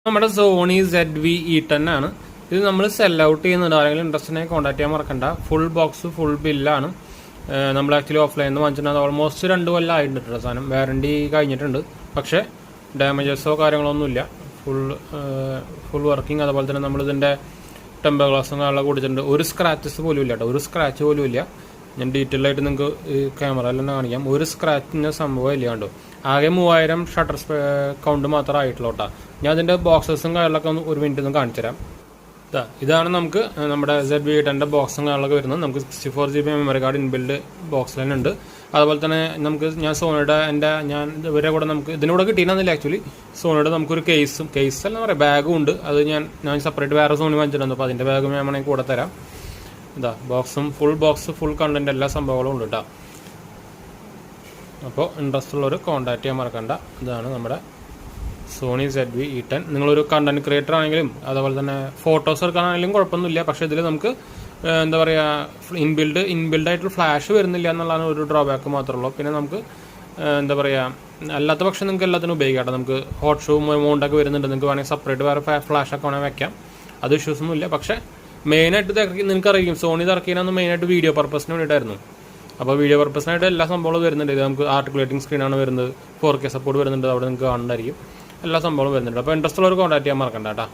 നമ്മുടെ Sony ZV-E10 ആണ്. ഇത് നമ്മൾ സെൽ ഔട്ട് ചെയ്യുന്നുണ്ട്. ആരെങ്കിലും ഇൻട്രസ്റ്റിനെ കോൺടാക്ട് ചെയ്യാൻ മറക്കണ്ട. ഫുൾ ബോക്സ് ഫുൾ ബില്ലാണ്. നമ്മൾ ആക്ച്വലി ഓഫ്ലൈനിൽ നിന്ന് വാങ്ങിച്ചിട്ടുണ്ട്. ഓൾമോസ്റ്റ് 2 കൊല്ലം ആയിട്ടുണ്ട് സാധനം. വാറണ്ടി കഴിഞ്ഞിട്ടുണ്ട്. പക്ഷേ ഡാമേജസോ കാര്യങ്ങളൊന്നുമില്ല. Full working. അതുപോലെ തന്നെ നമ്മളിതിൻ്റെ ടെമ്പർ ഗ്ലാസും കാര്യങ്ങളൊക്കെ കൊടുത്തിട്ടുണ്ട്. ഒരു സ്ക്രാച്ചസ് പോലും ഇല്ല കേട്ടോ. ഒരു സ്ക്രാച്ച് പോലും ഇല്ല. ഞാൻ ഡീറ്റെയിൽ ആയിട്ട് നിങ്ങൾക്ക് ഈ ക്യാമറയിൽ തന്നെ കാണിക്കാം. ഒരു സ്ക്രാച്ചിൻ്റെ സംഭവം ഇല്ല കണ്ടോ. ആകെ 3000 ഷട്ടർ കൗണ്ട് മാത്രമേ ആയിട്ടുള്ളൂ കേട്ടോ. ഞാൻ അതിൻ്റെ ബോക്സസും കാര്യങ്ങളൊക്കെ ഒന്ന് ഒരു മിനിറ്റ് ഒന്ന് കാണിച്ചു തരാം. ഇതാണ് നമുക്ക് നമ്മുടെ ZV-E10 ബോക്സും കാര്യങ്ങളൊക്കെ വരുന്നത്. നമുക്ക് 64 GB മെമ്മറി കാർഡ് ഇൻബിൽഡ് ബോക്സിൽ തന്നെ ഉണ്ട്. അതുപോലെ തന്നെ ഞാൻ സോണിയുടെ ഞാൻ ഇവരെ കൂടെ നമുക്ക് ഇതിനൂടെ കിട്ടിയിരുന്നില്ല ആക്ച്വലി. സോണിയുടെ നമുക്കൊരു കേസ് അല്ല പറയാം, ബാഗും ഉണ്ട്. അത് ഞാൻ സെപ്പറേറ്റ് വേറെ സോണി വാങ്ങിച്ചിട്ടുണ്ട്. അപ്പോൾ അതിൻ്റെ ബാഗ് ഞാൻ വേണമെങ്കിൽ കൂടെ തരാം. ഫുൾ കണ്ടന്റ് എല്ലാ സംഭവങ്ങളും ഉണ്ട് കേട്ടോ. അപ്പോൾ ഇൻട്രസ്റ്റ് ഉള്ളവർ കോൺടാക്ട് ചെയ്യാൻ മറക്കണ്ട. ഇതാണ് നമ്മുടെ സോണി ZV-E10. നിങ്ങളൊരു കണ്ടന്റ് ക്രിയേറ്റർ ആണെങ്കിലും അതുപോലെ തന്നെ ഫോട്ടോസ് എടുക്കാനാണെങ്കിലും കുഴപ്പമൊന്നുമില്ല. പക്ഷേ ഇതിൽ നമുക്ക് എന്താ പറയുക, ഇൻബിൽഡ് ആയിട്ടുള്ള ഫ്ലാഷ് വരുന്നില്ല എന്നുള്ളതാണ് ഒരു ഡ്രോബാക്ക് മാത്രമേ ഉള്ളൂ. പിന്നെ നമുക്ക് എന്താ പറയുക, അല്ലാത്ത പക്ഷേ നിങ്ങൾക്ക് എല്ലാത്തിനും ഉപയോഗിക്കാം. നമുക്ക് ഹോട്ട് ഷൂ മൗണ്ടൊക്കെ വരുന്നുണ്ട്. നിങ്ങൾക്ക് വേണമെങ്കിൽ സെപ്പറേറ്റ് വേറെ ഫ്ലാഷൊക്കെ വേണമെങ്കിൽ വെക്കാം. അത് ഇഷ്യൂസ് ഒന്നുമില്ല. പക്ഷേ മെയിനായിട്ട് നിങ്ങൾക്ക് അറിയും സോണി ഇറക്കിയെന്ന് മെയിനായിട്ട് വീഡിയോ പർപ്പസിന് വേണ്ടിയിട്ടായിരുന്നു. അപ്പോൾ വീഡിയോ പർപ്പസിനായിട്ട് എല്ലാ സംഭവങ്ങളും വരുന്നുണ്ട്. ഇത് നമുക്ക് ആർട്ടിക്കുലേറ്റിംഗ് സ്ക്രീനാണ് വരുന്നത്. 4K സപ്പോർട്ട് വരുന്നുണ്ട്. അവിടെ നിങ്ങൾക്ക് കാണുന്നതായിരിക്കും എല്ലാ സംഭവങ്ങളും വരുന്നുണ്ട്. അപ്പോൾ ഇൻട്രസ്റ്റ് ഉള്ളവർ കോൺടാക്ട് ചെയ്യാൻ മറക്കണ്ട കേട്ടോ.